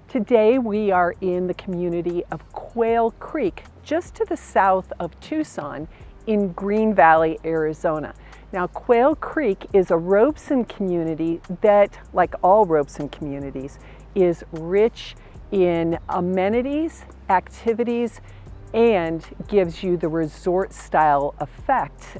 Today we are in the community of Quail Creek, just to the south of Tucson in Green Valley, Arizona. Now, Quail Creek is a Robeson community that, like all Robeson communities, is rich in amenities, activities, and gives you the resort style effect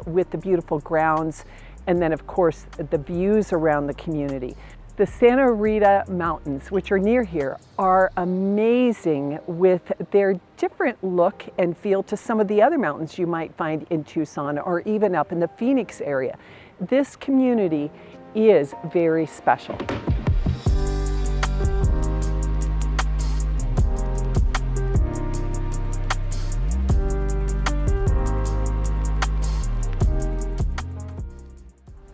with the beautiful grounds and then of course the views around the community. The Santa Rita Mountains, which are near here, are amazing with their different look and feel to some of the other mountains you might find in Tucson or even up in the Phoenix area. This community is very special.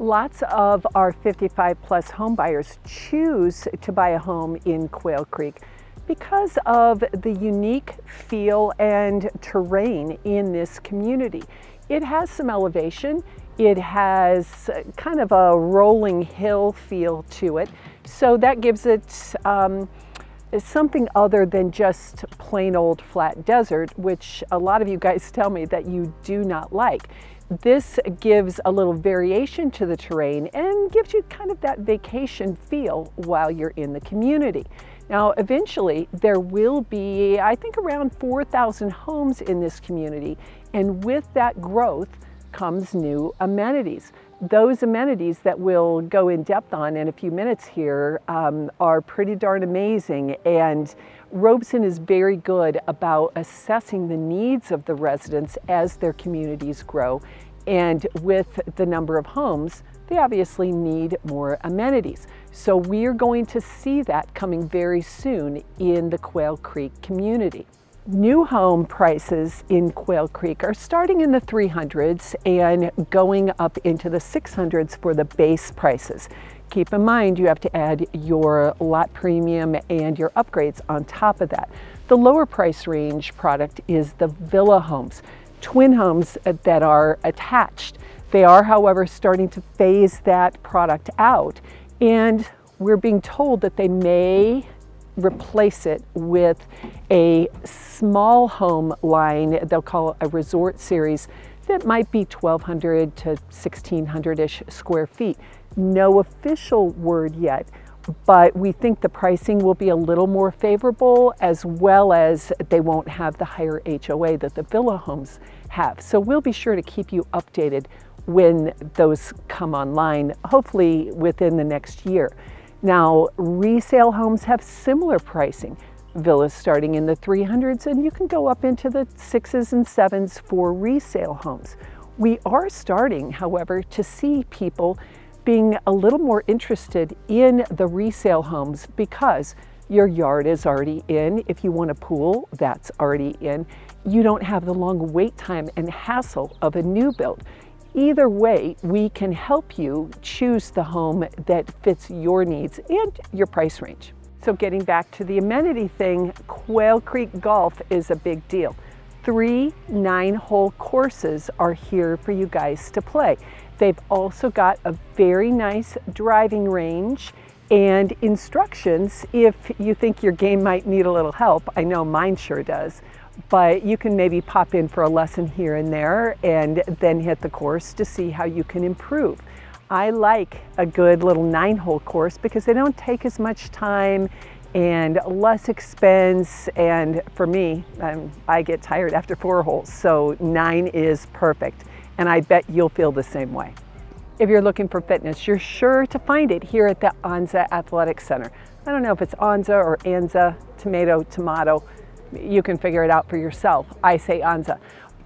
Lots of our 55 plus home buyers choose to buy a home in Quail Creek because of the unique feel and terrain in this community. It has some elevation. It has kind of a rolling hill feel to it. So that gives it something other than just plain old flat desert, which a lot of you guys tell me that you do not like. This gives a little variation to the terrain and gives you kind of that vacation feel while you're in the community. Now, eventually there will be, I think, around 4,000 homes in this community, and with that growth comes new amenities. Those amenities that we'll go in depth on in a few minutes here are pretty darn amazing, and Robeson is very good about assessing the needs of the residents as their communities grow, and with the number of homes, they obviously need more amenities. So we're going to see that coming very soon in the Quail Creek community. New home prices in Quail Creek are starting in the 300s and going up into the 600s for the base prices. Keep in mind you have to add your lot premium and your upgrades on top of that. The lower price range product is the villa homes, twin homes that are attached. They are, however, starting to phase that product out, and we're being told that they may replace it with a small home line they'll call a resort series that might be 1,200 to 1,600-ish square feet. No official word yet, but we think the pricing will be a little more favorable, as well as they won't have the higher HOA that the villa homes have. So we'll be sure to keep you updated when those come online, hopefully within the next year. Now, resale homes have similar pricing. Villas starting in the 300s, and you can go up into the 6s and 7s for resale homes. We are starting, however, to see people being a little more interested in the resale homes because your yard is already in. If you want a pool, that's already in. You don't have the long wait time and hassle of a new build. Either way, we can help you choose the home that fits your needs and your price range. So getting back to the amenity thing, Quail Creek Golf is a big deal. 3 9-hole courses are here for you guys to play. They've also got a very nice driving range and instructions if you think your game might need a little help. I know mine sure does. But you can maybe pop in for a lesson here and there and then hit the course to see how you can improve. I like a good little 9-hole course because they don't take as much time and less expense, and for me, I get tired after 4 holes, so 9 is perfect, and I bet you'll feel the same way. If you're looking for fitness, you're sure to find it here at the Anza Athletic Center. I don't know if it's Anza or Anza, tomato. You can figure it out for yourself. I say Anza.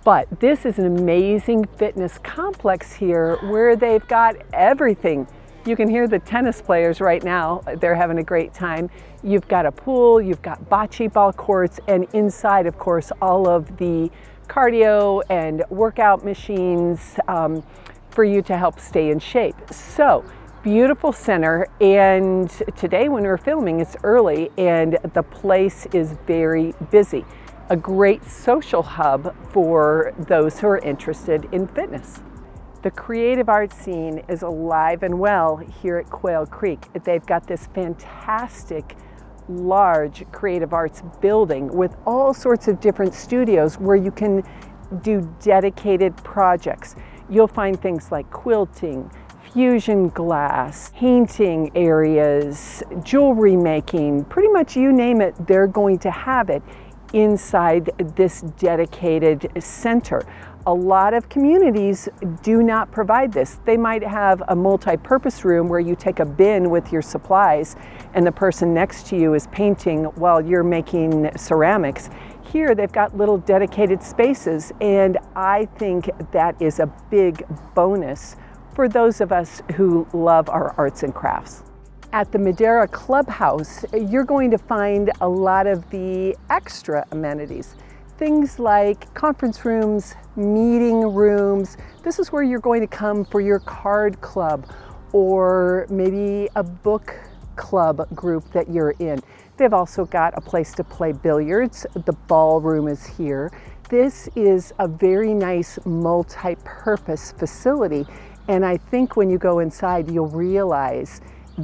But this is an amazing fitness complex here where they've got everything. You can hear the tennis players right now. They're having a great time. You've got a pool, you've got bocce ball courts, and inside, of course, all of the cardio and workout machines for you to help stay in shape. So, beautiful center, and today when we're filming, it's early and the place is very busy. A great social hub for those who are interested in fitness. The creative arts scene is alive and well here at Quail Creek. They've got this fantastic large creative arts building with all sorts of different studios where you can do dedicated projects. You'll find things like quilting, fusion glass, painting areas, jewelry making, pretty much you name it, they're going to have it inside this dedicated center. A lot of communities do not provide this. They might have a multi-purpose room where you take a bin with your supplies and the person next to you is painting while you're making ceramics. Here they've got little dedicated spaces, and I think that is a big bonus for those of us who love our arts and crafts. At the Madera Clubhouse, you're going to find a lot of the extra amenities. Things like conference rooms, meeting rooms. This is where you're going to come for your card club or maybe a book club group that you're in. They've also got a place to play billiards. The ballroom is here. This is a very nice multi-purpose facility, and I think when you go inside you'll realize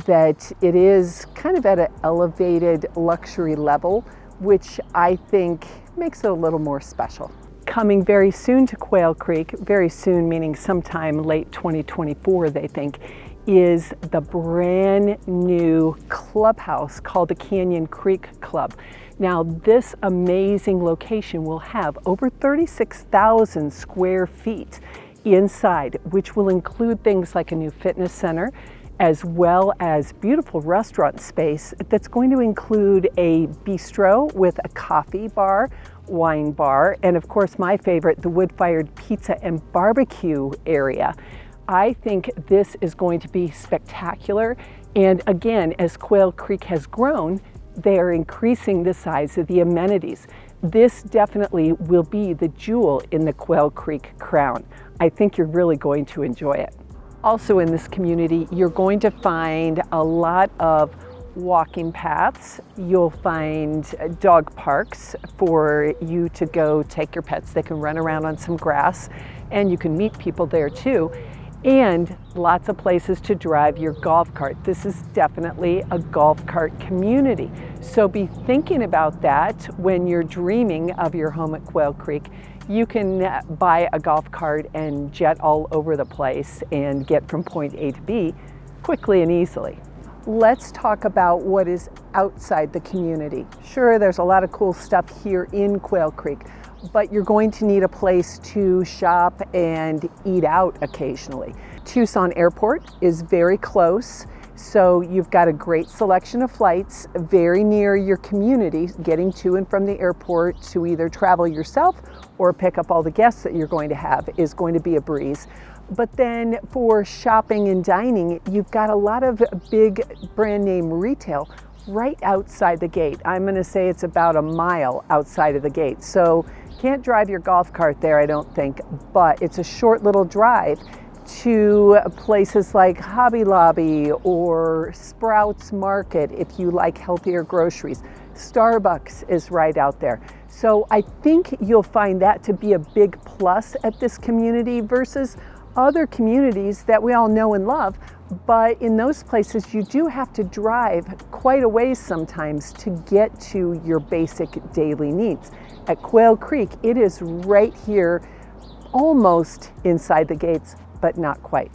that it is kind of at an elevated luxury level, which I think makes it a little more special. Coming very soon to Quail Creek, very soon meaning sometime late 2024 they think, is the brand new clubhouse called the Canyon Creek Club. Now this amazing location will have over 36,000 square feet inside, which will include things like a new fitness center, as well as beautiful restaurant space that's going to include a bistro with a coffee bar, wine bar, and of course my favorite, the wood-fired pizza and barbecue area. I think this is going to be spectacular, and again, as Quail Creek has grown, they are increasing the size of the amenities. This definitely will be the jewel in the Quail Creek crown. I think you're really going to enjoy it. Also in this community, you're going to find a lot of walking paths. You'll find dog parks for you to go take your pets. They can run around on some grass, and you can meet people there too. And lots of places to drive your golf cart. This is definitely a golf cart community. So be thinking about that when you're dreaming of your home at Quail Creek. You can buy a golf cart and jet all over the place and get from point A to B quickly and easily. Let's talk about what is outside the community. Sure, there's a lot of cool stuff here in Quail Creek, but you're going to need a place to shop and eat out occasionally. Tucson Airport is very close, so you've got a great selection of flights very near your community. Getting to and from the airport to either travel yourself or pick up all the guests that you're going to have is going to be a breeze. But then for shopping and dining, you've got a lot of big brand name retail right outside the gate. I'm going to say it's about a mile outside of the gate. So can't drive your golf cart there, I don't think, but it's a short little drive to places like Hobby Lobby or Sprouts Market if you like healthier groceries. Starbucks is right out there. So I think you'll find that to be a big plus at this community versus other communities that we all know and love. But in those places, you do have to drive quite a ways sometimes to get to your basic daily needs. At Quail Creek, it is right here, almost inside the gates, but not quite.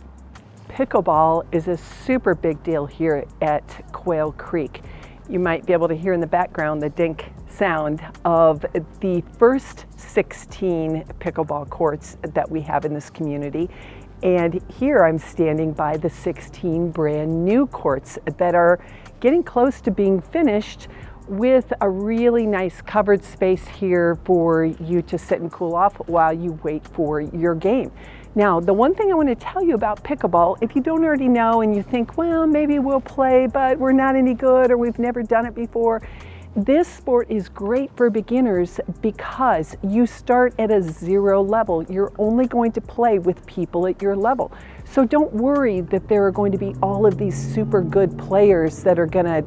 Pickle Ball is a super big deal here at Quail Creek. You might be able to hear in the background the dink sound of the first 16 pickleball courts that we have in this community. And here I'm standing by the 16 brand new courts that are getting close to being finished, with a really nice covered space here for you to sit and cool off while you wait for your game. Now, the one thing I want to tell you about pickleball, if you don't already know and you think, well, maybe we'll play, but we're not any good or we've never done it before, this sport is great for beginners because you start at a 0 level. You're only going to play with people at your level. So don't worry that there are going to be all of these super good players that are going to,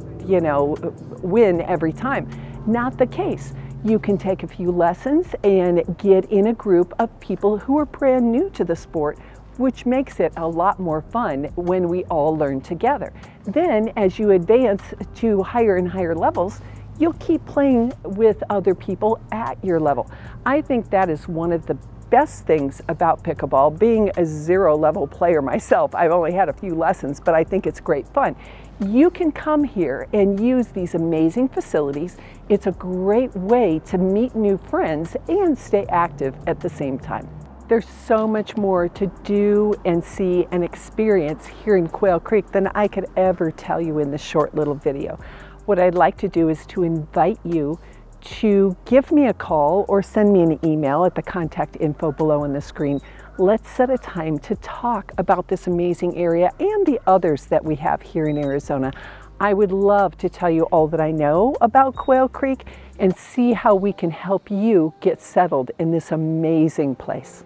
win every time. Not the case. You can take a few lessons and get in a group of people who are brand new to the sport, which makes it a lot more fun when we all learn together. Then as you advance to higher and higher levels, you'll keep playing with other people at your level. I think that is one of the best things about pickleball. Being a 0 level player myself, I've only had a few lessons, but I think it's great fun. You can come here and use these amazing facilities. It's a great way to meet new friends and stay active at the same time. There's so much more to do and see and experience here in Quail Creek than I could ever tell you in this short little video. What I'd like to do is to invite you to give me a call or send me an email at the contact info below on the screen. Let's set a time to talk about this amazing area and the others that we have here in Arizona. I would love to tell you all that I know about Quail Creek and see how we can help you get settled in this amazing place.